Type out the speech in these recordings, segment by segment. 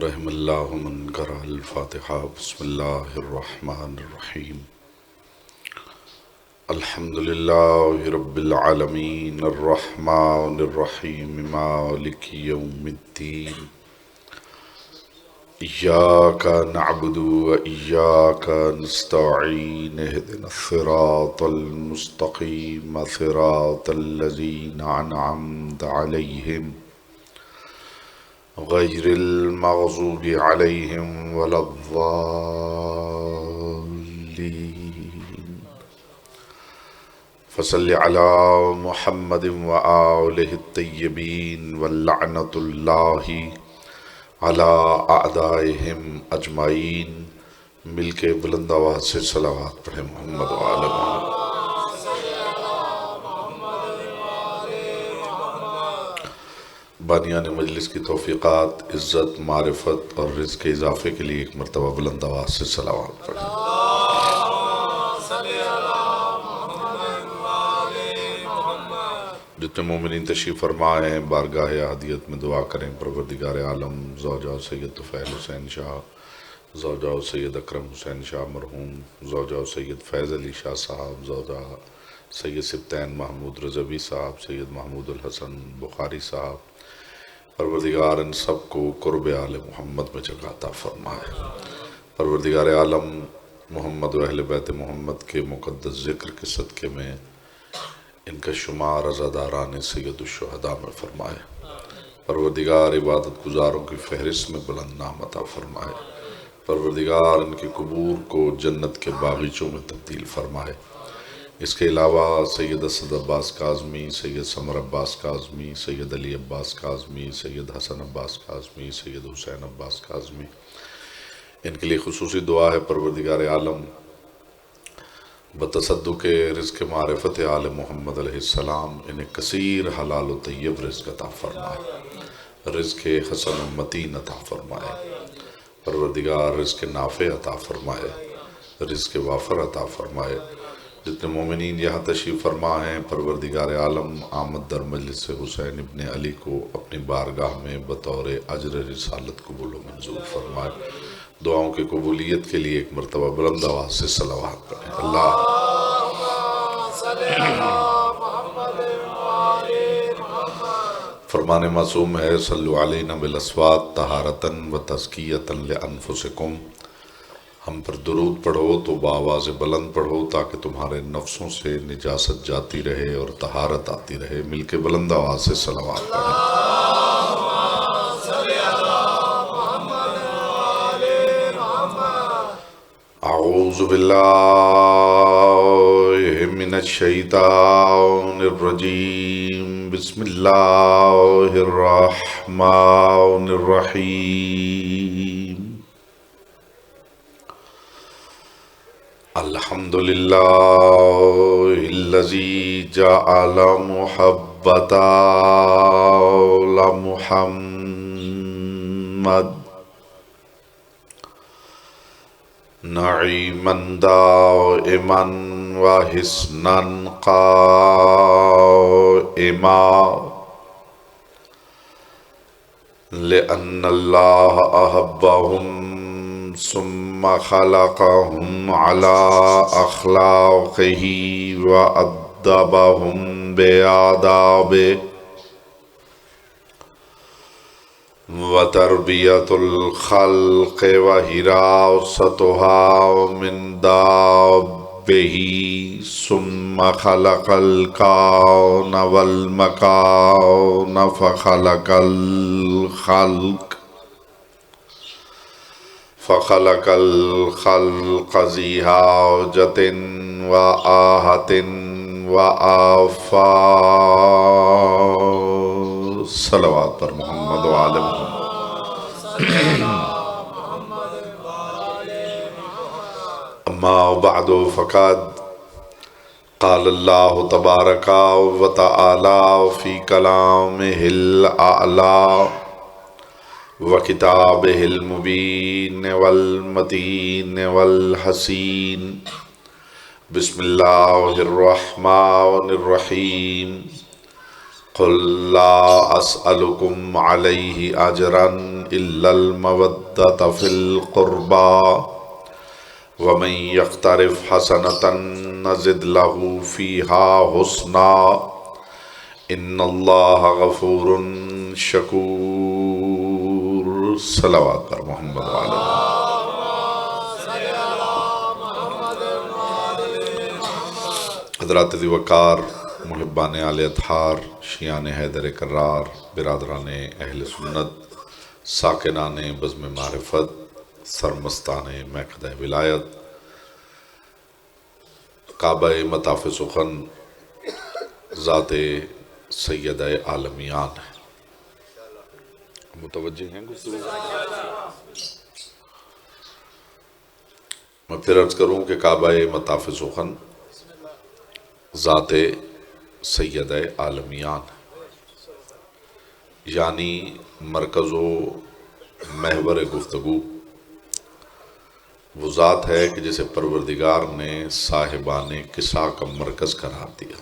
رحم اللہ من قرأ الفاتحہ بسم اللہ الرحمن الرحیم الحمد للہ رب العالمین الرحمن الرحیم مالک یوم الدین ایاک نعبد و ایاک نستعین اہدنا الصراط المستقیم صراط الذین انعمت علیہم غیر المغضوب علیہم ولا الضالین فصل علی محمد وآلہ الطیبین واللعنۃ اللہ علی اعدائہم اجمعین۔ مل کے بلند آواز سے صلوات پڑھیں محمد وآل محمد۔ بانیان مجلس کی توفیقات، عزت، معرفت اور رزق کے اضافے کے لیے ایک مرتبہ بلند آواز سے صلوات پڑھیں۔ جتنے مومنین تشریف فرما ہیں بارگاہ احدیت میں دعا کریں پروردگار عالم زوجہ سید طفیل حسین شاہ، زوجہ سید اکرم حسین شاہ مرحوم، زوجہ سید فیض علی شاہ صاحب، زوجہ سید سبطین محمود رضوی صاحب، سید محمود الحسن بخاری صاحب، پروردگار ان سب کو قرب آل محمد میں جگہ عطا فرمائے۔ پروردگار عالم محمد و اہل بیت محمد کے مقدس ذکر کے صدقے میں ان کا شمار عزاداران سید الشہداء میں فرمائے۔ پروردگار عبادت گزاروں کی فہرست میں بلند نام عطا فرمائے۔ پروردگار ان کے قبور کو جنت کے باغیچوں میں تبدیل فرمائے۔ اس کے علاوہ سید اسد عباس کاظمی، سید سمر عباس کاظمی، سید علی عباس کاظمی، سید حسن عباس کاظمی، سید حسین عباس کاظمی، ان کے لیے خصوصی دعا ہے پروردگار عالم بتصدق رزق معرفت آل محمد علیہ السلام انہیں کثیر حلال و طیب رزق عطا فرمائے، رزق حسن و متین عطا فرمائے، پروردگار رزق نافع عطا فرمائے، رزق وافر عطا فرمائے۔ جتنے مومنین یہاں تشریف فرما ہیں پروردگار عالم آمد در مجلس حسین ابن علی کو اپنی بارگاہ میں بطور اجر رسالت قبول و منظور فرمائے۔ دعاؤں کی قبولیت کے لیے ایک مرتبہ بلند آواز سے صلوات پڑھیں۔ اللہ فرمان معصوم ہے صلو علینا بالاصوات طہارتاً و تزکیۃً لانفسکم۔ ہم پر درود پڑھو تو بآواز بلند پڑھو تاکہ تمہارے نفسوں سے نجاست جاتی رہے اور طہارت آتی رہے۔ مل کے بلند آواز سے صلوات پڑھیں۔ اعوذ باللہ من الشیطان الرجیم، بسم اللہ الرحمن الرحیم۔ الحمدللہ الذی جعل محبت آل محمد نعیما دائما وحسنا قائما، لأن اللہ احبهم ثم خلقهم على اخلاقه وأدبهم بآدابه، وتربیت الخلق وحراستها من دابه، ثم خلق الکون والمکان فخلق الخلق ذی حاجة وآہة وآفات۔ صلوات پر محمد وآل محمد۔ اما بعد فقد قال اللہ تبارک و تعالی فی کلامہ الاعلی وکتابہ المبین والمتین والحسین۔ بسم اللہ الرحمن الرحیم۔ قل لا اسألكم علیہ اجرا إلا المودة في القربى ومن يقترف حسنة نزد له فيها حسنا إن الله غفور شکور۔ صلوات پر محمد وعلی حضرات ذی وقار، محبان آل اطہار، شیعان حیدر کرار، برادران اہل سنت، ساکنان بزم معرفت، سرمستان میکدہ ولایت، کعبہ مطاف سخن ذات سیدہ عالمیان ہے۔ متوجہ ہیں گفتگو؟ میں پھر عرض کروں کہ کعبہ مطاف سخن ذات سیدہ عالمیان ہے، یعنی مرکز و محور گفتگو وہ ذات ہے کہ جسے پروردگار نے صاحبان کسا کا مرکز قرار دیا۔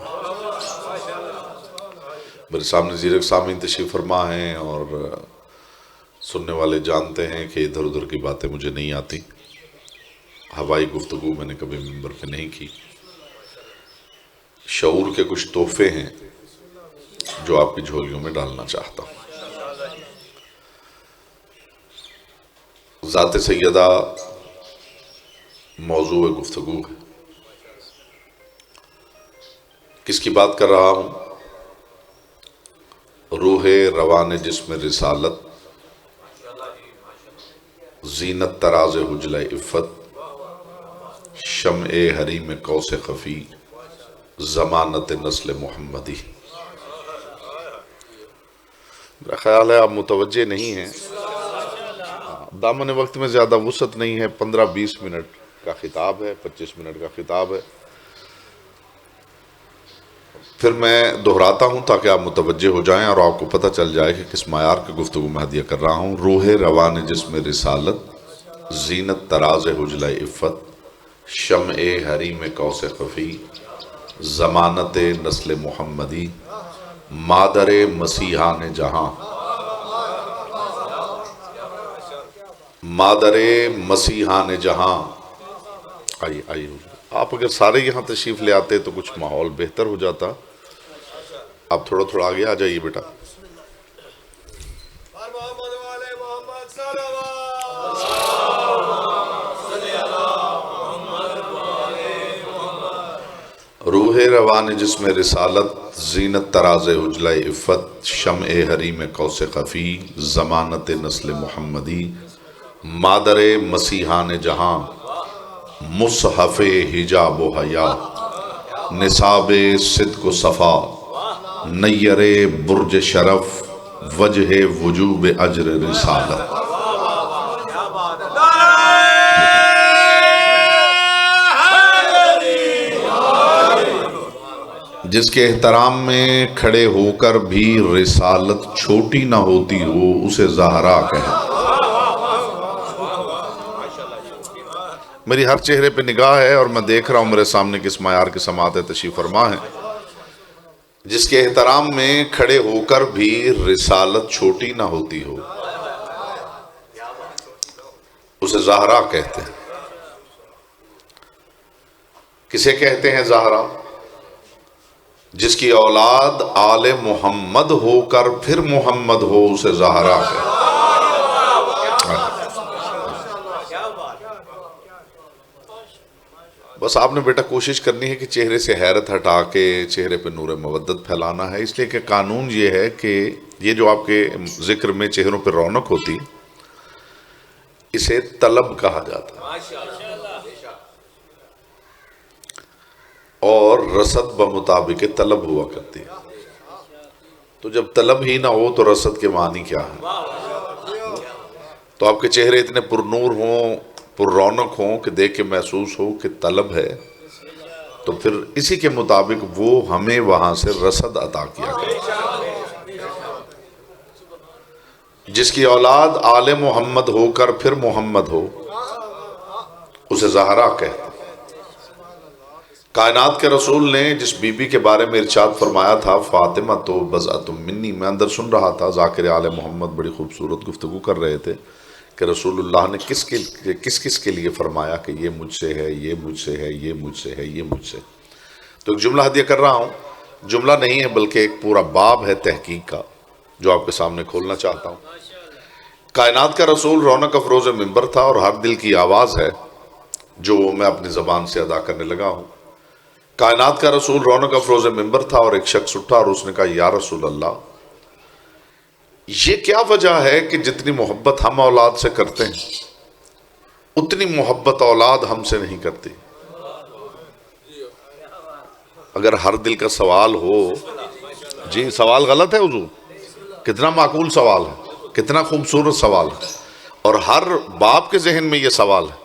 میرے سامنے زیرک سامعین تشریف فرما ہیں اور سننے والے جانتے ہیں کہ ادھر ادھر کی باتیں مجھے نہیں آتی، ہوائی گفتگو میں نے کبھی منبر پہ نہیں کی۔ شعور کے کچھ تحفے ہیں جو آپ کی جھولیوں میں ڈالنا چاہتا ہوں۔ ذات سیدہ موضوع گفتگو ہے۔ کس کی بات کر رہا ہوں؟ روح روان جسم رسالت، زینت تراز حجلہ عفت، شمع حریم قوس خفی، ضمانت نسل محمدی۔ میرا خیال ہے آپ متوجہ نہیں ہیں، دامن وقت میں زیادہ وسعت نہیں ہے، 15-20 منٹ کا خطاب ہے، 25 منٹ کا خطاب ہے۔ پھر میں دہراتا ہوں تاکہ آپ متوجہ ہو جائیں اور آپ کو پتہ چل جائے کہ کس معیار کی گفتگو میں ہدیہ کر رہا ہوں۔ روح روان جسم رسالت، زینت تراز حجلہ عفت، شمع حریم قوس خفی، ضمانت نسل محمدی، مادر مسیحان جہاں، مادر مسیحان جہاں۔ آئیے آپ اگر سارے یہاں تشریف لے آتے تو کچھ ماحول بہتر ہو جاتا۔ آپ تھوڑا تھوڑا آگے آ جائیے بیٹا۔ روح روان جسم رسالت، زینت تراز حجلہ عفت، شمع حریم قوس خفی، ضمانت نسل محمدی، مادر مسیحان جہاں، مصحف حجاب و حیا، نصاب صدق و صفا، نیر برج شرف، وجہ وجوب اجر رسالت۔ جس کے احترام میں کھڑے ہو کر بھی رسالت چھوٹی نہ ہوتی ہو، اسے زہرا کہے۔ میری ہر چہرے پہ نگاہ ہے اور میں دیکھ رہا ہوں میرے سامنے کس معیار کی سماعت تشریف فرما ہے۔ جس کے احترام میں کھڑے ہو کر بھی رسالت چھوٹی نہ ہوتی ہو، اسے زہرا کہتے ہیں۔ کسے کہتے ہیں زہرا؟ جس کی اولاد آل محمد ہو کر پھر محمد ہو، اسے زہرا کہتے ہیں۔ بس آپ نے بیٹا کوشش کرنی ہے کہ چہرے سے حیرت ہٹا کے چہرے پہ نور مودت پھیلانا ہے، اس لیے کہ قانون یہ ہے کہ یہ جو آپ کے ذکر میں چہروں پہ رونق ہوتی، اسے طلب کہا جاتا ہے، اور رسد بمطابق طلب ہوا کرتی ہے۔ تو جب طلب ہی نہ ہو تو رسد کے معنی کیا ہے؟ تو آپ کے چہرے اتنے پرنور ہوں، پر رونق ہوں کہ دیکھ کے محسوس ہو کہ طلب ہے، تو پھر اسی کے مطابق وہ ہمیں وہاں سے رسد عطا کیا کرے۔ جس کی اولاد آل محمد ہو کر پھر محمد ہو، اسے زہرا کہتے ہیں۔ کائنات کے رسول نے جس بی بی کے بارے میں ارشاد فرمایا تھا فاطمہ تو بضعۃ منی، میں اندر سن رہا تھا ذاکر آل محمد بڑی خوبصورت گفتگو کر رہے تھے کہ رسول اللہ نے کس کے لیے فرمایا کہ یہ مجھ سے ہے، یہ مجھ سے ہے، یہ مجھ سے ہے، یہ مجھ سے۔ تو ایک جملہ ہدیہ کر رہا ہوں، جملہ نہیں ہے بلکہ ایک پورا باب ہے تحقیق کا جو آپ کے سامنے کھولنا چاہتا ہوں۔ کائنات کا رسول رونق افروز منبر تھا اور ہر دل کی آواز ہے جو میں اپنی زبان سے ادا کرنے لگا ہوں۔ کائنات کا رسول رونق افروز منبر تھا اور ایک شخص اٹھا اور اس نے کہا یا رسول اللہ، یہ کیا وجہ ہے کہ جتنی محبت ہم اولاد سے کرتے ہیں اتنی محبت اولاد ہم سے نہیں کرتی؟ اگر ہر دل کا سوال ہو، جی سوال غلط ہے حضور، کتنا معقول سوال ہے، کتنا خوبصورت سوال ہے، اور ہر باپ کے ذہن میں یہ سوال ہے،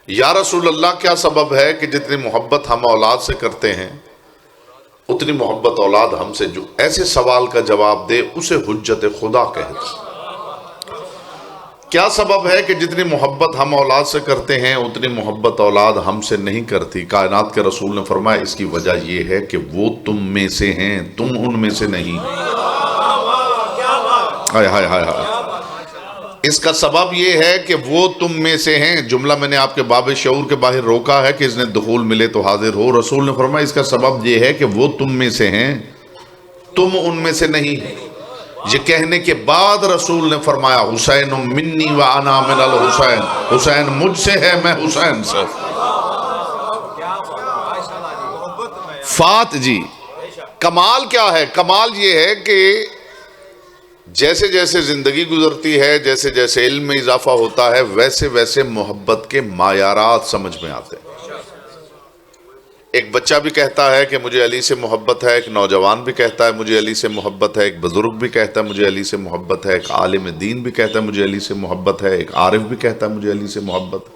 یا رسول اللہ کیا سبب ہے کہ جتنی محبت ہم اولاد سے کرتے ہیں اتنی محبت اولاد ہم سے؟ جو ایسے سوال کا جواب دے اسے حجت خدا کہتے ہیں۔ کیا سبب ہے کہ جتنی محبت ہم اولاد سے کرتے ہیں اتنی محبت اولاد ہم سے نہیں کرتی؟ کائنات کے رسول نے فرمایا اس کی وجہ یہ ہے کہ وہ تم میں سے ہیں، تم ان میں سے نہیں۔ ہائے ہائے ہائے ہائے، اس کا سبب یہ ہے کہ وہ تم میں سے ہیں۔ جملہ میں نے آپ کے باب شعور کے باہر روکا ہے کہ اس نے دخول ملے تو حاضر ہو۔ رسول نے فرمایا اس کا سبب یہ ہے کہ وہ تم میں سے ہیں، تم ان میں سے نہیں۔ یہ کہنے کے بعد رسول نے فرمایا حسین منی وانا من الحسین، حسین مجھ سے ہے، میں حسین سے۔ جی کمال کیا ہے؟ کمال یہ ہے کہ جیسے جیسے زندگی گزرتی ہے، جیسے جیسے علم میں اضافہ ہوتا ہے، ویسے ویسے محبت کے معیارات سمجھ میں آتے ہیں۔ ایک بچہ بھی کہتا ہے کہ مجھے علی سے محبت ہے، ایک نوجوان بھی کہتا ہے مجھے علی سے محبت ہے، ایک بزرگ بھی کہتا ہے مجھے علی سے محبت ہے، ایک عالم دین بھی کہتا ہے مجھے علی سے محبت ہے، ایک عارف بھی کہتا ہے مجھے علی سے محبت ہے۔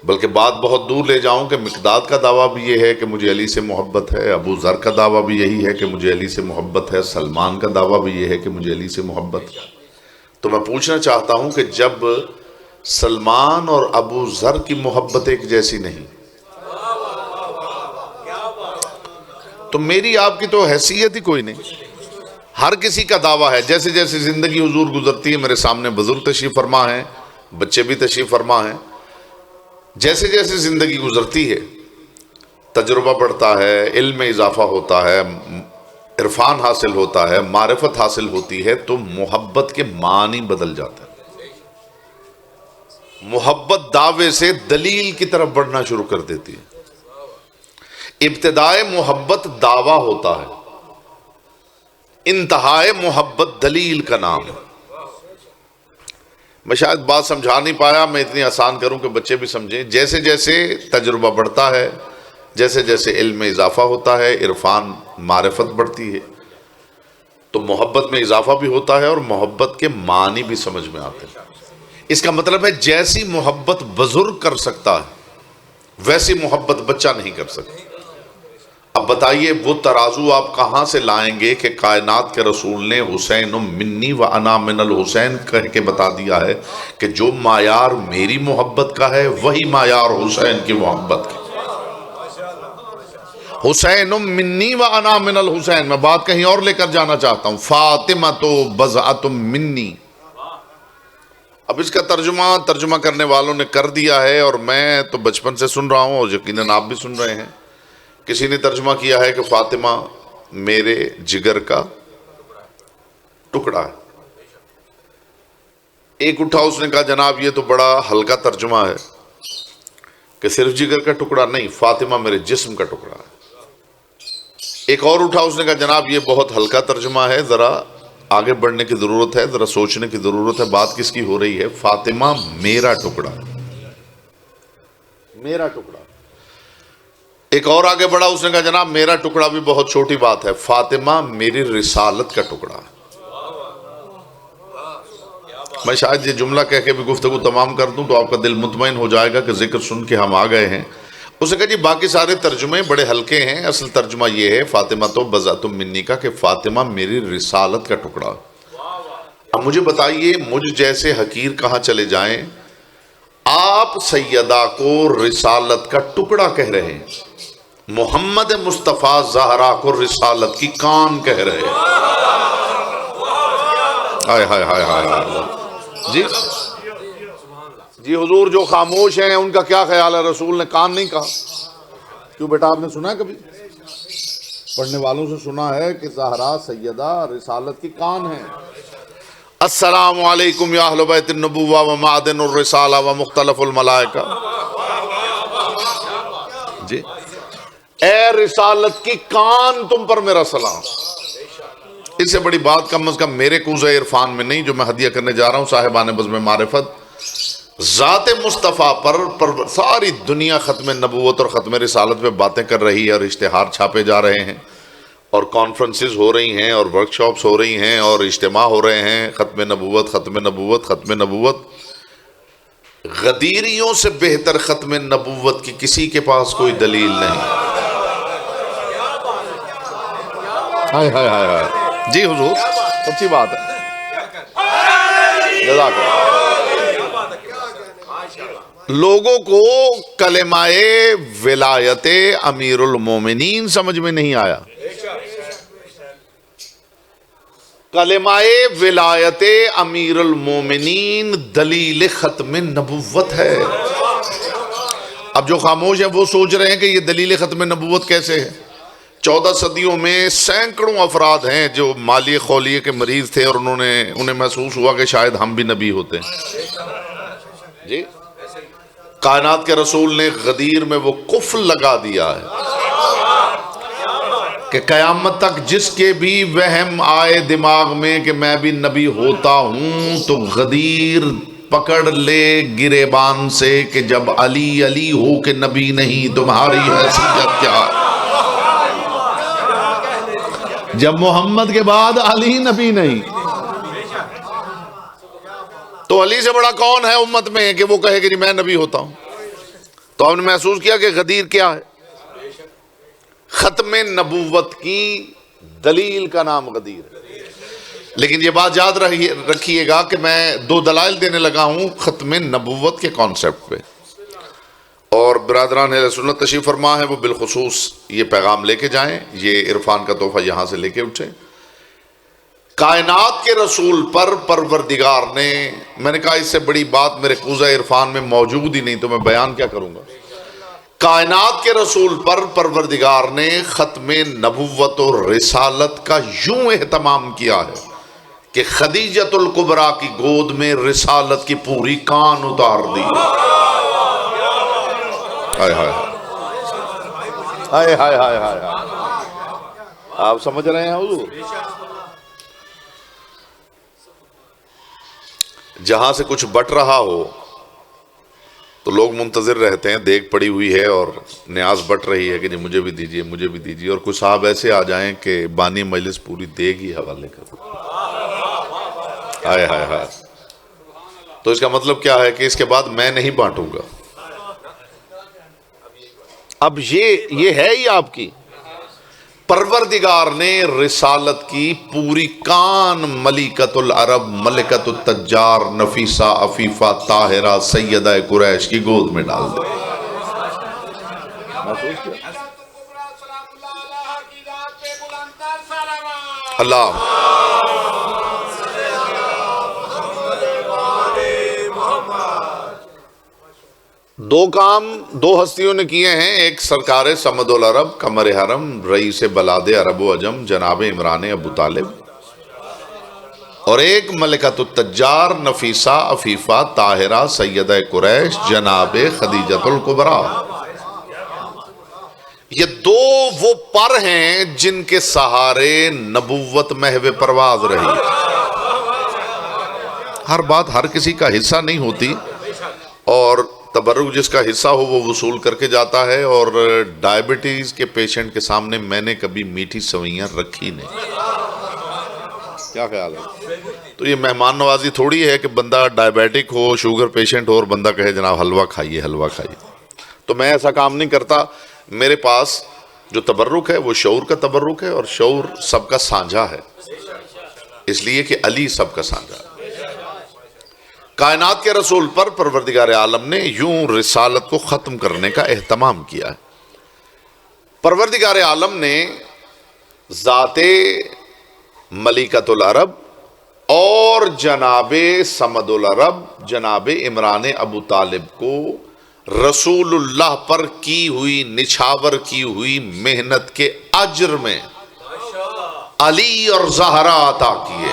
بلکہ بات بہت دور لے جاؤں کہ مقداد کا دعویٰ بھی یہ ہے کہ مجھے علی سے محبت ہے، ابو ذر کا دعویٰ بھی یہی ہے کہ مجھے علی سے محبت ہے، سلمان کا دعویٰ بھی یہ ہے کہ مجھے علی سے محبت ہے۔ تو میں پوچھنا چاہتا ہوں کہ جب سلمان اور ابو ذر کی محبت ایک جیسی نہیں تو میری آپ کی تو حیثیت ہی کوئی نہیں۔ ہر کسی کا دعویٰ ہے، جیسے جیسے زندگی حضور گزرتی ہے، میرے سامنے بزرگ تشریف فرما ہیں، بچے بھی تشریف فرما ہیں، جیسے جیسے زندگی گزرتی ہے تجربہ بڑھتا ہے، علم میں اضافہ ہوتا ہے، عرفان حاصل ہوتا ہے، معرفت حاصل ہوتی ہے، تو محبت کے معنی بدل جاتے ہیں۔ محبت دعوے سے دلیل کی طرف بڑھنا شروع کر دیتی ہے۔ ابتدائے محبت دعویٰ ہوتا ہے، انتہائے محبت دلیل کا نام ہے۔ میں شاید بات سمجھا نہیں پایا، میں اتنی آسان کروں کہ بچے بھی سمجھیں۔ جیسے جیسے تجربہ بڑھتا ہے، جیسے جیسے علم میں اضافہ ہوتا ہے، عرفان معرفت بڑھتی ہے، تو محبت میں اضافہ بھی ہوتا ہے اور محبت کے معنی بھی سمجھ میں آتے ہیں۔ اس کا مطلب ہے جیسی محبت بزرگ کر سکتا ہے ویسی محبت بچہ نہیں کر سکتا۔ اب بتائیے وہ ترازو آپ کہاں سے لائیں گے کہ کائنات کے رسول نے حسین منی و انا من الحسین کہہ کے بتا دیا ہے کہ جو معیار میری محبت کا ہے وہی معیار حسین کی محبت کا۔ حسین منی و انا من الحسین، میں بات کہیں اور لے کر جانا چاہتا ہوں، فاطمہ تو بضعۃ منی۔ اب اس کا ترجمہ کرنے والوں نے کر دیا ہے، اور میں تو بچپن سے سن رہا ہوں اور یقیناً آپ بھی سن رہے ہیں۔ کسی نے ترجمہ کیا ہے کہ فاطمہ میرے جگر کا ٹکڑا ہے۔ ایک اٹھا اس نے کہا جناب یہ تو بڑا ہلکا ترجمہ ہے کہ صرف جگر کا ٹکڑا نہیں، فاطمہ میرے جسم کا ٹکڑا ہے۔ ایک اور اٹھا اس نے کہا جناب یہ بہت ہلکا ترجمہ ہے، ذرا آگے بڑھنے کی ضرورت ہے، ذرا سوچنے کی ضرورت ہے، بات کس کی ہو رہی ہے؟ فاطمہ میرا ٹکڑا، میرا ٹکڑا۔ ایک اور آگے بڑھا، اس نے کہا جناب میرا ٹکڑا بھی بہت چھوٹی بات ہے، فاطمہ میری رسالت کا ٹکڑا ہے۔ میں شاید یہ جملہ کہہ کے بھی گفتگو تمام کر دوں تو آپ کا دل مطمئن ہو جائے گا کہ ذکر سن کے ہم آ گئے ہیں۔ اس نے کہا جی باقی سارے ترجمے بڑے ہلکے ہیں، اصل ترجمہ یہ ہے فاطمہ تو بضعۃ منی کا، کہ فاطمہ میری رسالت کا ٹکڑا۔ اب مجھے بتائیے مجھ جیسے حقیر کہاں چلے جائیں، آپ سیدہ کو رسالت کا ٹکڑا کہہ رہے ہیں، محمد مصطفیٰ زہرا کو رسالت کی کان کہہ رہے ہیں. ہائے ہائے ہائے ہائے. جی جی حضور جو خاموش ہیں ان کا کیا خیال ہے؟ رسول نے کان نہیں کہا. کیوں بیٹا، آپ نے سنا ہے کبھی؟ پڑھنے والوں سے سنا ہے کہ زہرا سیدہ رسالت کی کان ہے. السلام علیکم یا اہل بیت النبوہ و معدن الرسالہ و مختلف الملائکہ. جی اے رسالت کی کان، تم پر میرا سلام. اس سے بڑی بات کم از کم میرے کوزہ عرفان میں نہیں جو میں ہدیہ کرنے جا رہا ہوں صاحبان بزم معرفت. ذات مصطفیٰ پر ساری دنیا ختم نبوت اور ختم رسالت پہ باتیں کر رہی ہے، اور اشتہار چھاپے جا رہے ہیں، اور کانفرنسز ہو رہی ہیں، اور ورکشاپس ہو رہی ہیں، اور اجتماع ہو رہے ہیں. ختم نبوت ختم نبوت ختم نبوت. غدیریوں سے بہتر ختم نبوت کی کسی کے پاس کوئی دلیل نہیں. ہائے ہائے ہائے ہائے. جی حضور سچی بات ہے. جزاک اللہ. لوگوں کو کلمہ ولایت امیر المومنین سمجھ میں نہیں آیا. کلمہ ولایت امیر المومنین دلیل ختم نبوت ہے. اب جو خاموش ہیں وہ سوچ رہے ہیں کہ یہ دلیل ختم نبوت کیسے ہے. 14 صدیوں میں سینکڑوں افراد ہیں جو مالی خولیے کے مریض تھے، اور انہیں محسوس ہوا کہ شاید ہم بھی نبی ہوتے ہیں. جی کائنات کے رسول نے غدیر میں وہ قفل لگا دیا ہے کہ قیامت تک جس کے بھی وہم آئے دماغ میں کہ میں بھی نبی ہوتا ہوں تو غدیر پکڑ لے گریبان سے کہ جب علی علی ہو کہ نبی نہیں تمہاری حیثیت کیا ہے. جب محمد کے بعد علی نبی نہیں تو علی سے بڑا کون ہے امت میں کہ وہ کہے کہ میں نبی ہوتا ہوں. تو ہم نے محسوس کیا کہ غدیر کیا ہے؟ ختم نبوت کی دلیل کا نام غدیر ہے. لیکن یہ بات یاد رکھیے گا کہ میں 2 دلائل دینے لگا ہوں ختم نبوت کے کانسیپٹ پہ، اور برادران اہل سنت تشریف فرما ہے وہ بالخصوص یہ پیغام لے کے جائیں، یہ عرفان کا تحفہ یہاں سے لے کے اٹھیں. کائنات کے رسول پر پروردگار نے، میں نے کہا اس سے بڑی بات میرے کوزہ عرفان میں موجود ہی نہیں تو میں بیان کیا کروں گا. کائنات کے رسول پر پروردگار نے ختم نبوت اور رسالت کا یوں اہتمام کیا ہے کہ خدیجۃ الکبریٰ کی گود میں رسالت کی پوری کان اتار دی. ہائے ہائے ہائے ہائے ہائے ہائے. آپ سمجھ رہے ہیں حضور؟ جہاں سے کچھ بٹ رہا ہو تو لوگ منتظر رہتے ہیں، دیگ پڑی ہوئی ہے اور نیاز بٹ رہی ہے کہ جی مجھے بھی دیجیے مجھے بھی دیجیے، اور کچھ صاحب ایسے آ جائیں کہ بانی مجلس پوری دیگ ہی حوالے کر. ہائے ہائے ہائے. تو اس کا مطلب کیا ہے کہ اس کے بعد میں نہیں بانٹوں گا. اب یہ ہے ہی آپ کی. پروردگار نے رسالت کی پوری کان ملکۃ العرب ملکۃ التجار نفیسہ عفیفہ طاہرہ سیدہ قریش کی گود میں ڈال دی. اللہ 2 کام 2 ہستیوں نے کیے ہیں. ایک سرکار صمد العرب قمر حرم رئیس بلاد عرب و عجم جناب عمران ابو طالب، اور ایک ملکۃ التجار نفیسہ عفیفہ طاہرہ سیدہ قریش جناب خدیجۃ الکبریٰ. یہ 2 وہ پر ہیں جن کے سہارے نبوت محو پرواز رہی. ہر بات ہر کسی کا حصہ نہیں ہوتی، اور تبرک جس کا حصہ ہو وہ وصول کر کے جاتا ہے. اور ڈائبٹیز کے پیشنٹ کے سامنے میں نے کبھی میٹھی سوئیاں رکھی نہیں. کیا خیال ہے؟ تو یہ مہمان نوازی تھوڑی ہے کہ بندہ ڈائبیٹک ہو، شوگر پیشنٹ ہو اور بندہ کہے جناب حلوہ کھائیے حلوہ کھائیے. تو میں ایسا کام نہیں کرتا. میرے پاس جو تبرک ہے وہ شعور کا تبرک ہے، اور شعور سب کا سانجھا ہے، اس لیے کہ علی سب کا سانجھا ہے. کائنات کے رسول پر پروردگار عالم نے یوں رسالت کو ختم کرنے کا اہتمام کیا ہے. پروردگار عالم نے ذات ملکۃ العرب اور جناب صمد العرب جناب عمران ابو طالب کو رسول اللہ پر کی ہوئی نچھاور کی ہوئی محنت کے اجر میں علی اور زہرا عطا کیے.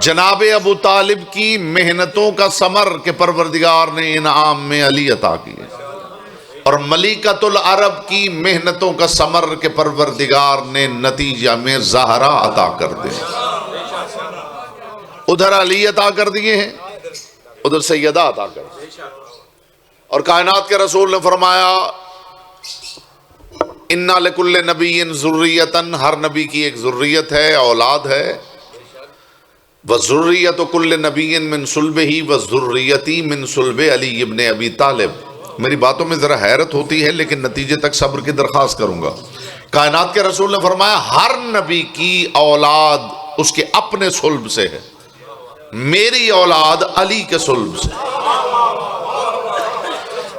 جناب ابو طالب کی محنتوں کا ثمر کے پروردگار نے انعام میں علی عطا کیے، اور ملکۃ العرب کی محنتوں کا ثمر کے پروردگار نے نتیجہ میں زہرا عطا کر دے. ادھر علی عطا کر دیے ہیں، ادھر سیدہ عطا کر دی. اور کائنات کے رسول نے فرمایا اِنَّ لِكُلِّ نَبِيٍّ ذُرِّيَّةً، ہر نبی کی ایک ذریت ہے، اولاد ہے. وَذُرِّيَّةُ كُلِّ نَبِيٍّ مِّن صُلْبِهِ وَذُرِّيَّتِي مِّن صُلْبِ عَلِيِّ ابْنِ ابی طالب. میری باتوں میں ذرا حیرت ہوتی ہے لیکن نتیجے تک صبر کی درخواست کروں گا. کائنات کے رسول نے فرمایا ہر نبی کی اولاد اس کے اپنے صلب سے ہے، میری اولاد علی کے صلب سے.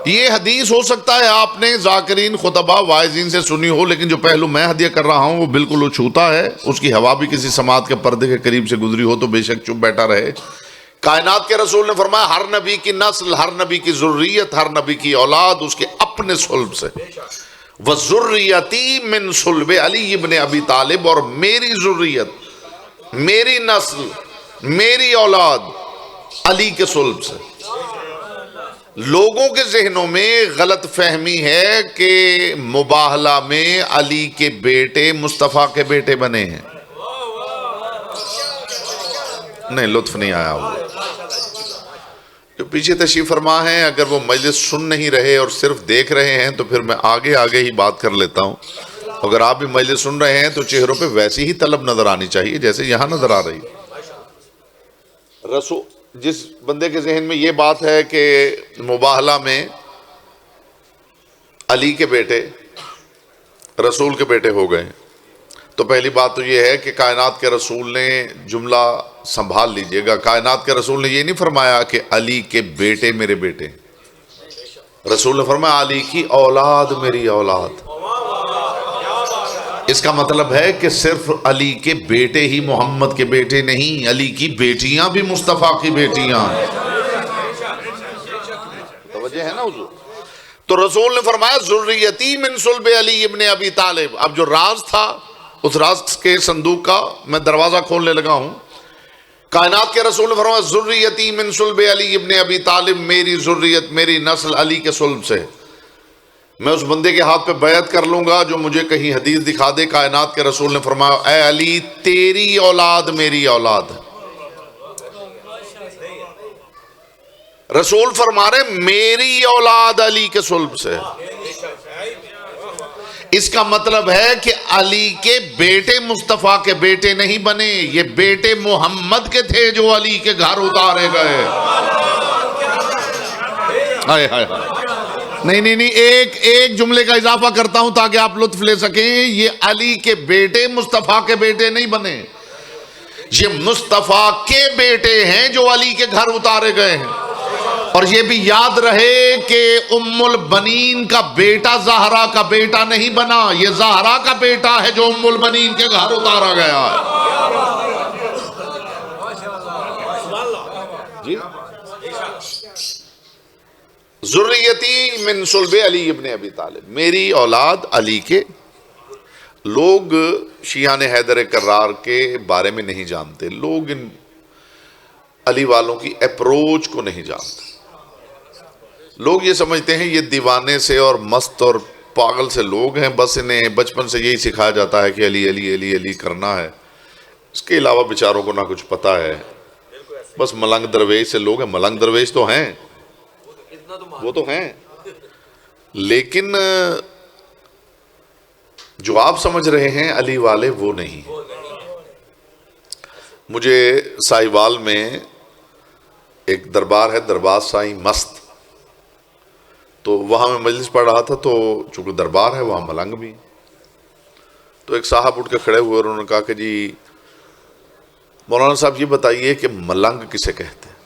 یہ حدیث ہو سکتا ہے آپ نے ذاکرین خطبہ واعظین سے سنی ہو، لیکن جو پہلو میں ہدیہ کر رہا ہوں وہ بالکل اچھوتا ہے. اس کی ہوا بھی کسی سماعت کے پردے کے قریب سے گزری ہو تو بے شک چپ بیٹھا رہے. کائنات کے رسول نے فرمایا ہر نبی کی نسل، ہر نبی کی ذریت، ہر نبی کی اولاد اس کے اپنے صلب سے. وَذُرِّيَّتِي مِن صُلْبِ عَلِيِّ ابْنِ ابی طالب، اور میری ذریت، میری نسل، میری اولاد علی کے صلب سے. لوگوں کے ذہنوں میں غلط فہمی ہے کہ مباہلہ میں علی کے بیٹے مصطفیٰ کے بیٹے بنے ہیں. نہیں، لطف نہیں آیا. وہ جو پیچھے تشریف فرما ہیں اگر وہ مجلس سن نہیں رہے اور صرف دیکھ رہے ہیں تو پھر میں آگے ہی بات کر لیتا ہوں. اگر آپ بھی مجلس سن رہے ہیں تو چہروں پہ ویسی ہی طلب نظر آنی چاہیے جیسے یہاں نظر آ رہی. جس بندے کے ذہن میں یہ بات ہے کہ مباہلہ میں علی کے بیٹے رسول کے بیٹے ہو گئے، تو پہلی بات تو یہ ہے کہ کائنات کے رسول نے جملہ سنبھال لیجئے گا. کائنات کے رسول نے یہ نہیں فرمایا کہ علی کے بیٹے میرے بیٹے، رسول نے فرمایا علی کی اولاد میری اولاد. اس کا مطلب ہے کہ صرف علی کے بیٹے ہی محمد کے بیٹے نہیں، علی کی بیٹیاں بھی مصطفیٰ کی بیٹیاں ہیں. توجہ ہے نا حضور؟ تو رسول نے فرمایا ذریتی من صلب علی ابن ابی طالب. اب جو راز تھا اس راز کے صندوق کا میں دروازہ کھولنے لگا ہوں. کائنات کے رسول نے فرمایا ذریتی من صلب علی ابن ابی طالب، میری ذریت، میری نسل علی کے صلب سے. میں اس بندے کے ہاتھ پہ بیعت کر لوں گا جو مجھے کہیں حدیث دکھا دے کائنات کے رسول نے فرمایا اے علی تیری اولاد میری اولاد. رسول فرما رہے میری اولاد علی کے صلب سے. اس کا مطلب ہے کہ علی کے بیٹے مصطفیٰ کے بیٹے نہیں بنے، یہ بیٹے محمد کے تھے جو علی کے گھر اتارے گئے. ہائے ہائے ہائے. نہیں، ایک جملے کا اضافہ کرتا ہوں تاکہ آپ لطف لے سکیں. یہ علی کے بیٹے مصطفیٰ کے بیٹے نہیں بنے، یہ مصطفیٰ کے بیٹے ہیں جو علی کے گھر اتارے گئے ہیں. اور یہ بھی یاد رہے کہ ام البنین کا بیٹا زہرا کا بیٹا نہیں بنا، یہ زہرا کا بیٹا ہے جو ام البنین کے گھر اتارا گیا ہے. جی ذریتی من صلب علی ابن ابی طالب، میری اولاد علی کے. لوگ شیعان حیدر کرار کے بارے میں نہیں جانتے، لوگ ان علی والوں کی اپروچ کو نہیں جانتے. لوگ یہ سمجھتے ہیں یہ دیوانے سے اور مست اور پاگل سے لوگ ہیں، بس انہیں بچپن سے یہی سکھایا جاتا ہے کہ علی علی علی علی کرنا ہے. اس کے علاوہ بیچاروں کو نہ کچھ پتہ ہے. بس ملنگ درویش سے لوگ ہیں. ملنگ درویش تو ہیں، وہ تو ہیں، لیکن جو آپ سمجھ رہے ہیں علی والے وہ نہیں. مجھے ساہیوال میں ایک دربار ہے، دربار سائیں مست، تو وہاں میں مجلس پڑھ رہا تھا. تو چونکہ دربار ہے وہاں ملنگ بھی، تو ایک صاحب اٹھ کے کھڑے ہوئے اور انہوں نے کہا کہ جی مولانا صاحب یہ بتائیے کہ ملنگ کسے کہتے ہیں.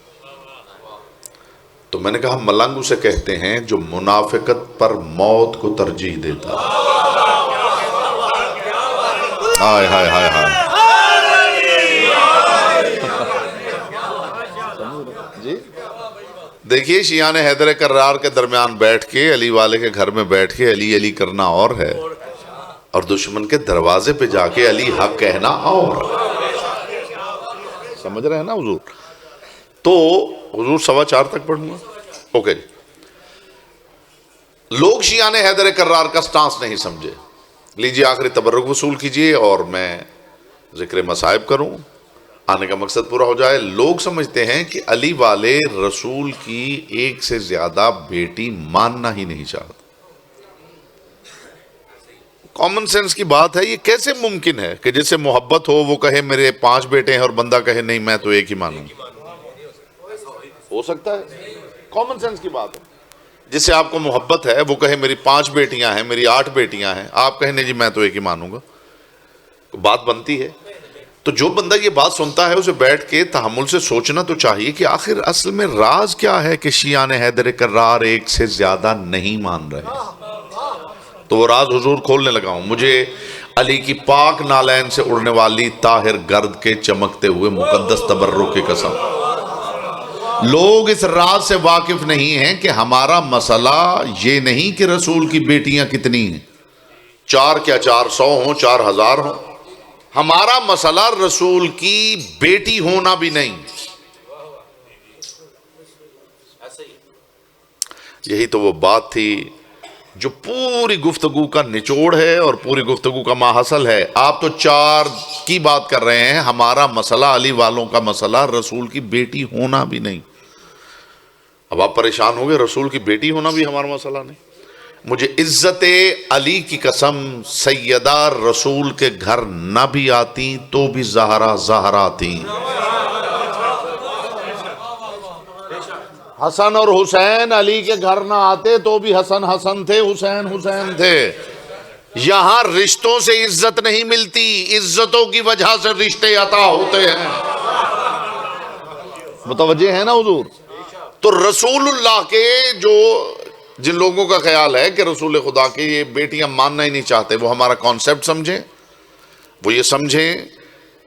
تو میں نے کہا ملنگ اسے کہتے ہیں جو منافقت پر موت کو ترجیح دیتا ہے۔ ہائے ہائے ہائے ہائے جی دیکھیے شیعان حیدر کرار کے درمیان بیٹھ کے، علی والے کے گھر میں بیٹھ کے علی علی کرنا اور ہے، اور دشمن کے دروازے پہ جا کے علی حق کہنا اور۔ سمجھ رہے ہیں نا حضور؟ تو حضور 4:15 تک پڑھوں گا، اوکے۔ لوگ شیعان حیدر کرار کا سٹانس نہیں سمجھے۔ لیجیے آخری تبرک وصول کیجیے اور میں ذکر مصائب کروں، آنے کا مقصد پورا ہو جائے۔ لوگ سمجھتے ہیں کہ علی والے رسول کی ایک سے زیادہ بیٹی ماننا ہی نہیں چاہتے۔ کامن سینس کی بات ہے، یہ کیسے ممکن ہے کہ جس سے محبت ہو وہ کہے میرے 5 بیٹے ہیں اور بندہ کہے نہیں میں تو ایک ہی مانوں؟ ہو سکتا ہے؟ کامن سینس کی بات ہے۔ جس سے آپ کو محبت ہے وہ کہے میری 5 بیٹیاں ہیں، میری 8 بیٹیاں ہیں، آپ کہیں نہیں جی میں تو ایک ہی مانوں گا، بات بنتی ہے؟ تو جو بندہ یہ بات سنتا ہے اسے بیٹھ کے تحمل سے سوچنا تو چاہیے کہ آخر اصل میں راز کیا ہے کہ شیعان حیدر کرار ایک سے زیادہ نہیں مان رہے۔ تو وہ راز حضور کھولنے لگا ہوں۔ مجھے علی کی پاک نالین سے اڑنے والی طاہر گرد کے چمکتے ہوئے مقدس تبرک کی قسم، لوگ اس راز سے واقف نہیں ہیں کہ ہمارا مسئلہ یہ نہیں کہ رسول کی بیٹیاں کتنی ہیں، 4 کیا 400 ہوں 4000 ہوں، ہمارا مسئلہ رسول کی بیٹی ہونا بھی نہیں۔ یہی تو وہ بات تھی جو پوری گفتگو کا نچوڑ ہے اور پوری گفتگو کا ماحصل ہے۔ آپ تو 4 کی بات کر رہے ہیں، ہمارا مسئلہ علی والوں کا مسئلہ رسول کی بیٹی ہونا بھی نہیں۔ اب آپ پریشان ہو گئے، رسول کی بیٹی ہونا بھی ہمارا مسئلہ نہیں۔ مجھے عزت علی کی قسم سیدہ رسول کے گھر نہ بھی آتی تو بھی زہرا تھی۔ حسن اور حسین علی کے گھر نہ آتے تو بھی حسن حسن تھے، حسین حسین تھے۔ یہاں رشتوں سے عزت نہیں ملتی، عزتوں کی وجہ سے رشتے عطا ہوتے ہیں۔ متوجہ ہے نا حضور؟ تو رسول اللہ کے جن لوگوں کا خیال ہے کہ رسول خدا کے یہ بیٹیاں ماننا ہی نہیں چاہتے، وہ ہمارا کانسیپٹ سمجھیں، وہ یہ سمجھیں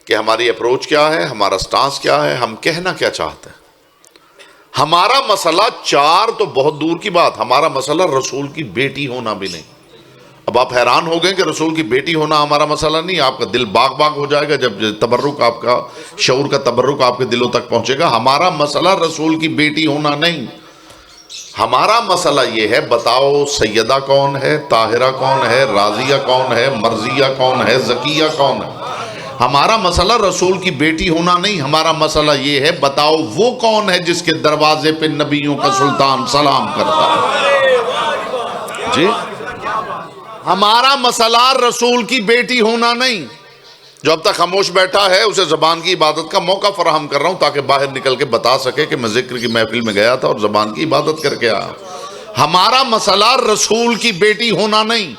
کہ ہماری اپروچ کیا ہے، ہمارا سٹانس کیا ہے، ہم کہنا کیا چاہتے ہیں۔ ہمارا مسئلہ 4 تو بہت دور کی بات، ہمارا مسئلہ رسول کی بیٹی ہونا بھی نہیں۔ اب آپ حیران ہو گئے کہ رسول کی بیٹی ہونا ہمارا مسئلہ نہیں، آپ کا دل باغ باغ ہو جائے گا جب تبرک آپ کا شعور کا تبرک آپ کے دلوں تک پہنچے گا۔ ہمارا مسئلہ رسول کی بیٹی ہونا نہیں، ہمارا مسئلہ یہ ہے بتاؤ سیدہ کون ہے، طاہرہ کون ہے، راضیہ کون ہے، مرضیہ کون ہے، زکیہ کون ہے۔ ہمارا مسئلہ رسول کی بیٹی ہونا نہیں، ہمارا مسئلہ یہ ہے بتاؤ وہ کون ہے جس کے دروازے پہ نبیوں کا سلطان سلام کرتا ہے۔ جی ہمارا مسئلہ رسول کی بیٹی ہونا نہیں۔ جو اب تک خاموش بیٹھا ہے اسے زبان کی عبادت کا موقع فراہم کر رہا ہوں تاکہ باہر نکل کے بتا سکے کہ میں ذکر کی محفل میں گیا تھا اور زبان کی عبادت کر کے آیا۔ ہمارا مسئلہ رسول کی بیٹی ہونا نہیں۔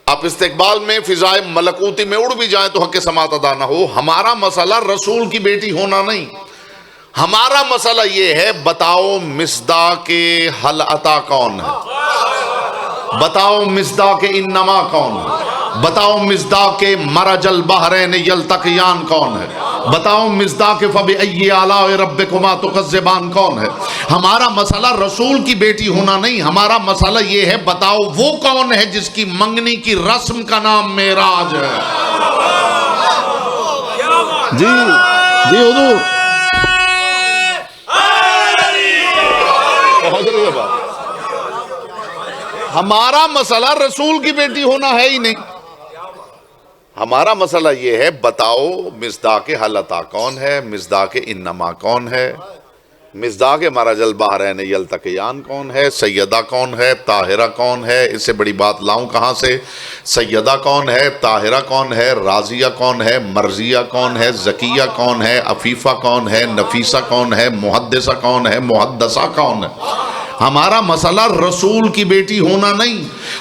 آپ استقبال میں فضائے ملکوتی میں اڑ بھی جائیں تو حق سماعت ادا نہ ہو، ہمارا مسئلہ رسول کی بیٹی ہونا نہیں۔ ہمارا مسئلہ یہ ہے بتاؤ مصداق حل عطا کون ہے، بتاؤ مصداق انما کون ہے، بتاؤ مصداق مرج البحرین یلتقیان کون ہے، بتاؤ مصداق فبأی آلاء ربکما تکذبان کون ہے۔ ہمارا مسئلہ رسول کی بیٹی ہونا نہیں، ہمارا مسئلہ یہ ہے بتاؤ وہ کون ہے جس کی منگنی کی رسم کا نام معراج ہے۔ جی جی حضور پہنچ رہی ہے بات۔ ہمارا مسئلہ رسول کی بیٹی ہونا ہے ہی نہیں، ہمارا مسئلہ یہ ہے بتاؤ مصداق حل عطا کون ہے، مصداق انما کون ہے، مصداق مرج البحرین یلتقیان کون ہے، سیدہ کون ہے، طاہرہ کون ہے۔ اس سے بڑی بات لاؤں کہاں سے؟ سیدہ کون ہے، طاہرہ کون ہے، راضیہ کون ہے، مرضیہ کون ہے، زکیہ کون ہے، عفیفہ کون ہے، نفیسہ کون ہے، محدثہ کون ہے، محدثہ کون ہے۔ ہمارا مسئلہ رسول کی بیٹی ہونا نہیں،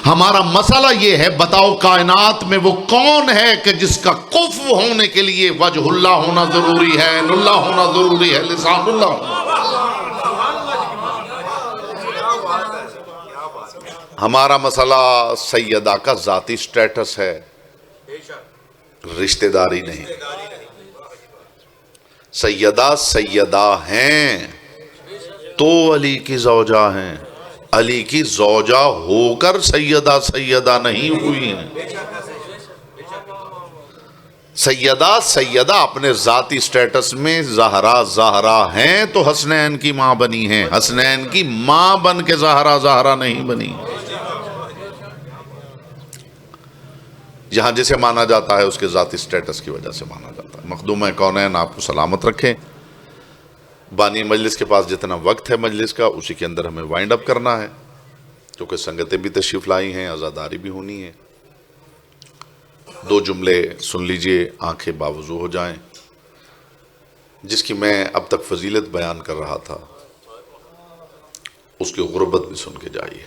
ہمارا مسئلہ یہ ہے بتاؤ کائنات میں وہ کون ہے کہ جس کا کفو ہونے کے لیے وجہ اللہ ہونا ضروری ہے، عین اللہ ہونا ضروری ہے، لسان اللہ ہونا۔ ہمارا مسئلہ سیدہ کا ذاتی سٹیٹس ہے، رشتہ داری نہیں۔ سیدہ سیدہ ہیں تو علی کی زوجہ ہیں، علی کی زوجہ ہو کر سیدہ سیدہ نہیں ہوئی ہیں۔ سیدہ سیدہ اپنے ذاتی سٹیٹس میں زہرا زہرا ہیں تو حسنین کی ماں بنی ہیں، حسنین کی ماں بن کے زہرا زہرا نہیں بنی۔ جہاں جسے مانا جاتا ہے اس کے ذاتی سٹیٹس کی وجہ سے مانا جاتا ہے۔ مخدوم کونین آپ کو سلامت رکھیں۔ بانی مجلس کے پاس جتنا وقت ہے مجلس کا اسی کے اندر ہمیں وائنڈ اپ کرنا ہے، کیونکہ سنگتیں بھی تشریف لائی ہیں، عزاداری بھی ہونی ہے۔ دو جملے سن لیجئے، آنکھیں باوضو ہو جائیں۔ جس کی میں اب تک فضیلت بیان کر رہا تھا اس کی غربت بھی سن کے جائیے۔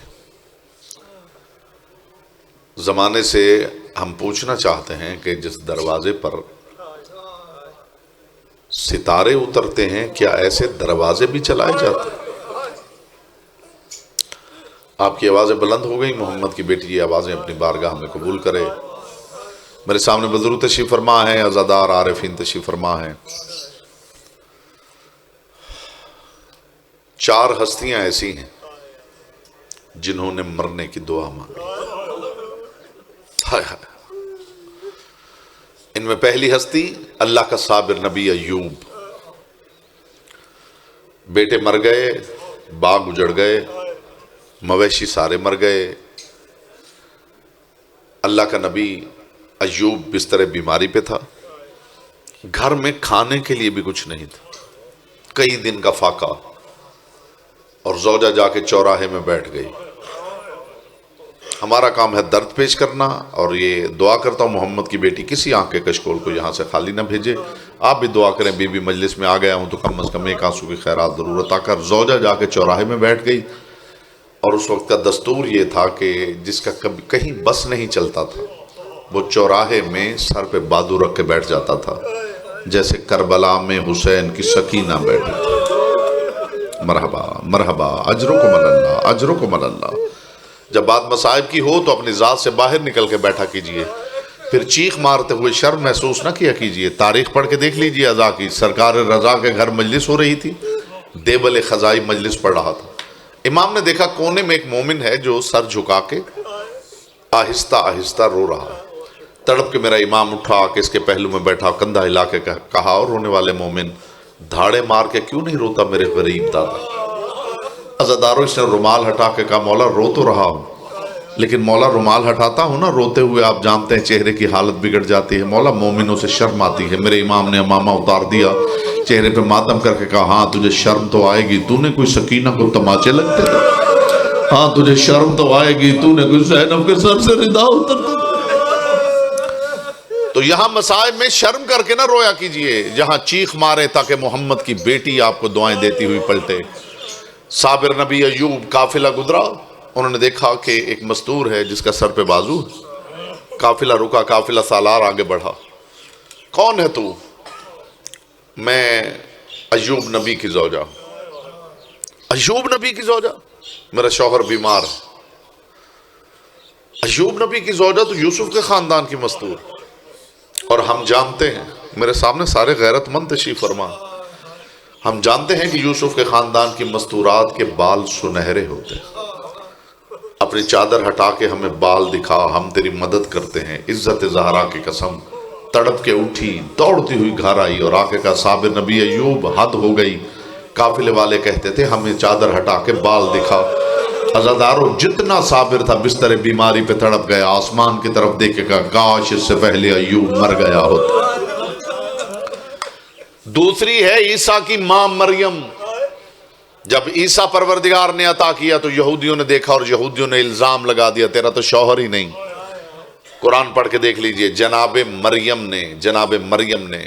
زمانے سے ہم پوچھنا چاہتے ہیں کہ جس دروازے پر ستارے اترتے ہیں کیا ایسے دروازے بھی چلائے جاتے ہیں؟ آپ کی آوازیں بلند ہو گئی، محمد کی بیٹی یہ آوازیں اپنی بارگاہ میں قبول کرے۔ میرے سامنے بزرگ تشریف فرما ہیں، عزادار عارفین تشریف فرما ہیں۔ 4 ہستیاں ایسی ہیں جنہوں نے مرنے کی دعا مانگی۔ ان میں پہلی ہستی اللہ کا صابر نبی ایوب۔ بیٹے مر گئے، باغ اجڑ گئے، مویشی سارے مر گئے، اللہ کا نبی ایوب بستر بیماری پہ تھا، گھر میں کھانے کے لیے بھی کچھ نہیں تھا، کئی دن کا فاقہ، اور زوجہ جا کے چوراہے میں بیٹھ گئی۔ ہمارا کام ہے درد پیش کرنا، اور یہ دعا کرتا ہوں محمد کی بیٹی کسی آنکھ کے کشکول کو یہاں سے خالی نہ بھیجے۔ آپ بھی دعا کریں، بی بی مجلس میں آ گیا ہوں تو کم از کم ایک آنسو کی خیرات ضرور عطا کر۔ زوجہ جا کے چوراہے میں بیٹھ گئی، اور اس وقت کا دستور یہ تھا کہ جس کا کبھی کہیں بس نہیں چلتا تھا وہ چوراہے میں سر پہ بادو رکھ کے بیٹھ جاتا تھا، جیسے کربلا میں حسین کی سکینہ بیٹھی تھی۔ مرحبا مرحبا، اجرکم اللہ، اجرکم اللہ۔ جب بات مصائب کی ہو تو اپنی ذات سے باہر نکل کے بیٹھا کیجئے، پھر چیخ مارتے ہوئے شرم محسوس نہ کیا کیجئے۔ تاریخ پڑھ کے دیکھ لیجئے عزا کی، سرکار رضا کے گھر مجلس ہو رہی تھی، دیبل خزائی مجلس پڑھ رہا تھا۔ امام نے دیکھا کونے میں ایک مومن ہے جو سر جھکا کے آہستہ آہستہ رو رہا ہے۔ تڑپ کے میرا امام اٹھا کے اس کے پہلو میں بیٹھا، کندھا ہلا کے کہا، اور رونے والے مومن دھاڑے مار کے کیوں نہیں روتا میرے غریب دادا؟ عزاداروں اس نے رومال ہٹا کے کہا، مولا رو تو رہا ہوں، لیکن مولا رومال ہٹاتا ہوں نا، روتے ہوئے آپ جانتے ہیں چہرے کی حالت بگڑ جاتی ہے، مولا مومنوں سے شرم آتی ہے۔ میرے امام نے امامہ اتار دیا، چہرے پہ ماتم کر کے کہا، ہاں تجھے شرم تو آئے گی، تو نے کوئی سکینہ کو تماچے لگتے تھے، ہاں تجھے شرم تو آئے گی، تو نے کوئی زینب کے سر سے ردا اترتے تھے۔ تو یہاں مصائب میں شرم کر کے نہ رویا کیجئے، جہاں چیخ مارے تاکہ محمد کی بیٹی آپ کو دعائیں دیتی ہوئی پلٹے۔ صابر نبی ایوب قافلہ گزرا، انہوں نے دیکھا کہ ایک مستور ہے جس کا سر پہ بازو، قافلہ رکا، قافلہ سالار آگے بڑھا۔ کون ہے تو؟ میں ایوب نبی کی زوجہ۔ ایوب نبی کی زوجہ؟ میرا شوہر بیمار ہے۔ ایوب نبی کی زوجہ تو یوسف کے خاندان کی مستور، اور ہم جانتے ہیں، میرے سامنے سارے غیرت مند تشریف فرما، ہم جانتے ہیں کہ یوسف کے خاندان کی مستورات کے بال سنہرے ہوتے ہیں۔ اپنی چادر ہٹا کے ہمیں بال دکھا، ہم تیری مدد کرتے ہیں، عزت زہرا کی قسم۔ تڑپ کے اٹھی، دوڑتی ہوئی گھر آئی اور آگے کا صابر نبی ایوب حد ہو گئی۔ قافلے والے کہتے تھے ہمیں چادر ہٹا کے بال دکھا۔ عزاداروں جتنا صابر تھا بستر بیماری پہ تڑپ گیا، آسمان کی طرف دیکھے گا، کاش اس سے پہلے ایوب مر گیا ہوتا۔ دوسری ہے عیسیٰ کی ماں مریم۔ جب عیسیٰ پروردگار نے عطا کیا تو یہودیوں نے دیکھا اور یہودیوں نے الزام لگا دیا تیرا تو شوہر ہی نہیں۔ قرآن پڑھ کے دیکھ لیجئے، جناب مریم نے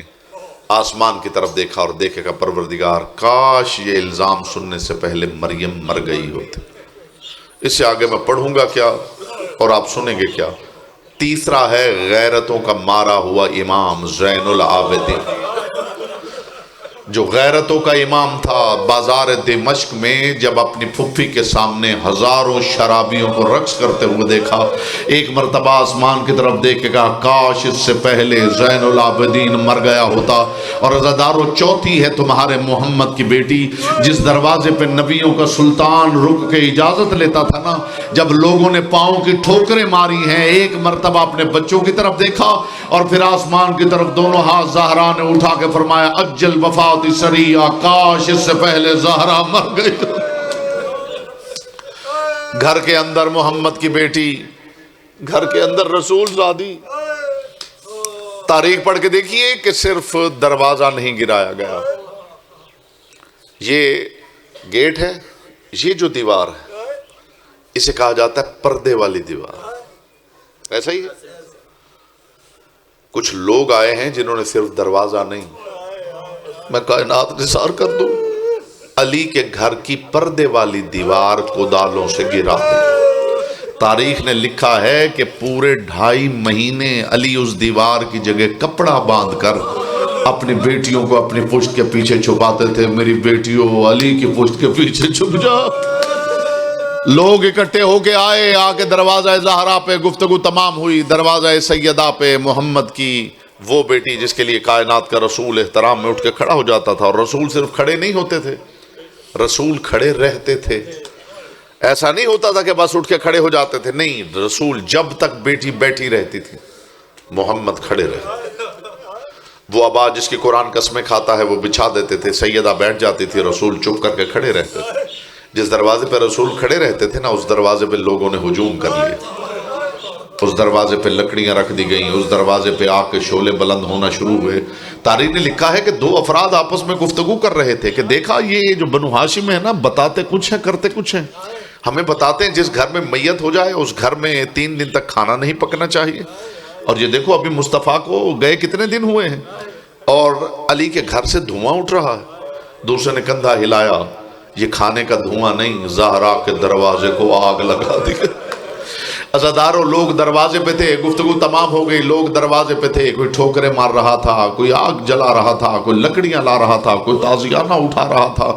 آسمان کی طرف دیکھا اور دیکھے گا پروردگار کاش یہ الزام سننے سے پہلے مریم مر گئی ہوتی۔ اس سے آگے میں پڑھوں گا کیا اور آپ سنیں گے کیا؟ تیسرا ہے غیرتوں کا مارا ہوا امام زین العابدین۔ جو غیرتوں کا امام تھا، بازار دمشق میں جب اپنی پھپھی کے سامنے ہزاروں شرابیوں کو رقص کرتے ہوئے دیکھا، ایک مرتبہ آسمان کی طرف دیکھ کے کہا کاش اس سے پہلے زین العابدین مر گیا ہوتا۔ اور عزادارو، چوتھی ہے تمہارے محمد کی بیٹی، جس دروازے پہ نبیوں کا سلطان رک کے اجازت لیتا تھا نا، جب لوگوں نے پاؤں کی ٹھوکریں ماری ہیں، ایک مرتبہ اپنے بچوں کی طرف دیکھا اور پھر آسمان کی طرف دونوں ہاتھ زہرا نے اٹھا کے فرمایا اجل وفات سریہ، کاش اس سے پہلے زہرا مر گئی۔ گھر کے اندر محمد کی بیٹی، گھر کے اندر رسول زادی۔ تاریخ پڑھ کے دیکھیے کہ صرف دروازہ نہیں گرایا گیا، یہ گیٹ ہے، یہ جو دیوار ہے اسے کہا جاتا ہے پردے والی دیوار، ایسا ہی ہے۔ کچھ لوگ آئے ہیں جنہوں نے صرف دروازہ نہیں، میں کائنات نثار کر دوں، علی کے گھر کی پردے والی دیوار کدالوں سے گرا دی۔ تاریخ نے لکھا ہے کہ پورے 2.5 مہینے علی اس دیوار کی جگہ کپڑا باندھ کر اپنی بیٹیوں کو اپنی پشت کے پیچھے چھپاتے تھے، میری بیٹیوں علی کی پشت کے پیچھے چھپ جا۔ لوگ اکٹھے ہو کے آئے، آ کے دروازہ زہرا پہ گفتگو تمام ہوئی، دروازہ سیدہ پہ محمد کی وہ بیٹی جس کے لیے کائنات کا رسول احترام میں اٹھ کے کھڑا ہو جاتا تھا۔ اور رسول صرف کھڑے نہیں ہوتے تھے، رسول کھڑے رہتے تھے۔ ایسا نہیں ہوتا تھا کہ بس اٹھ کے کھڑے ہو جاتے تھے، نہیں، رسول جب تک بیٹی بیٹھی رہتی تھی محمد کھڑے رہتے۔ وہ ابا جس کی قرآن قسمیں کھاتا ہے وہ بچھا دیتے تھے، سیدہ بیٹھ جاتی تھی، رسول چپ کر کے کھڑے رہتے تھے۔ جس دروازے پہ رسول کھڑے رہتے تھے نا، اس دروازے پہ لوگوں نے ہجوم کر لیے، اس دروازے پہ لکڑیاں رکھ دی گئیں، اس دروازے پہ آ کے شعلے بلند ہونا شروع ہوئے۔ تاریخ نے لکھا ہے کہ 2 افراد آپس میں گفتگو کر رہے تھے کہ دیکھا یہ جو بنو ہاشم ہے نا، بتاتے کچھ ہیں کرتے کچھ ہیں۔ ہمیں بتاتے ہیں جس گھر میں میت ہو جائے اس گھر میں 3 دن تک کھانا نہیں پکنا چاہیے، اور یہ دیکھو ابھی مصطفیٰ کو گئے کتنے دن ہوئے ہیں اور علی کے گھر سے دھواں اٹھ رہا ہے۔ دوسرے نے کندھا ہلایا، یہ کھانے کا دھواں نہیں، زہرا کے دروازے کو آگ لگا دی۔ عزادارو، لوگ دروازے پہ تھے، گفتگو تمام ہو گئی، لوگ دروازے پہ تھے، کوئی ٹھوکریں مار رہا تھا، کوئی آگ جلا رہا تھا، کوئی لکڑیاں لا رہا تھا، کوئی تازیانہ اٹھا رہا تھا۔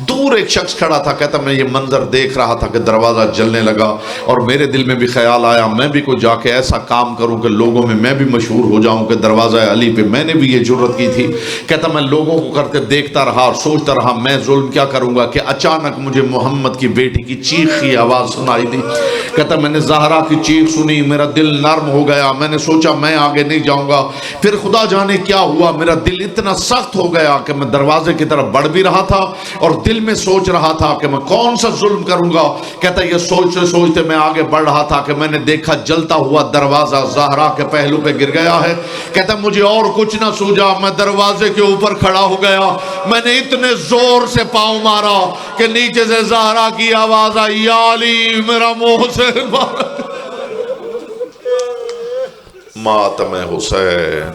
دور ایک شخص کھڑا تھا، کہتا میں یہ منظر دیکھ رہا تھا کہ دروازہ جلنے لگا اور میرے دل میں بھی خیال آیا میں بھی کوئی جا کے ایسا کام کروں کہ لوگوں میں بھی مشہور ہو جاؤں کہ دروازہ علی پہ میں نے بھی یہ جرت کی تھی۔ کہتا میں لوگوں کو کرتے دیکھتا رہا اور سوچتا رہا میں ظلم کیا کروں گا کہ اچانک مجھے محمد کی بیٹی کی چیخ کی آواز سنائی دی۔ کہتا میں نے زہرا کی چیخ سنی، میرا دل نرم ہو گیا، میں نے سوچا میں آگے نہیں جاؤں گا۔ پھر خدا جانے کیا ہوا، میرا دل اتنا سخت ہو گیا کہ میں دروازے کی طرف بڑھ بھی رہا تھا اور دل میں سوچ رہا تھا کہ میں کون سا ظلم کروں گا۔ کہتا یہ سوچتے سوچتے میں آگے بڑھ رہا تھا کہ میں نے دیکھا جلتا ہوا دروازہ زہرا کے پہلو پہ گر گیا ہے۔ کہتا مجھے اور کچھ نہ سوجا، میں دروازے کے اوپر کھڑا ہو گیا، میں نے اتنے زور سے پاؤں مارا کہ نیچے سے زہرا کی آواز آئی یا علی میرا منہ سے مارا۔ ماتم حسین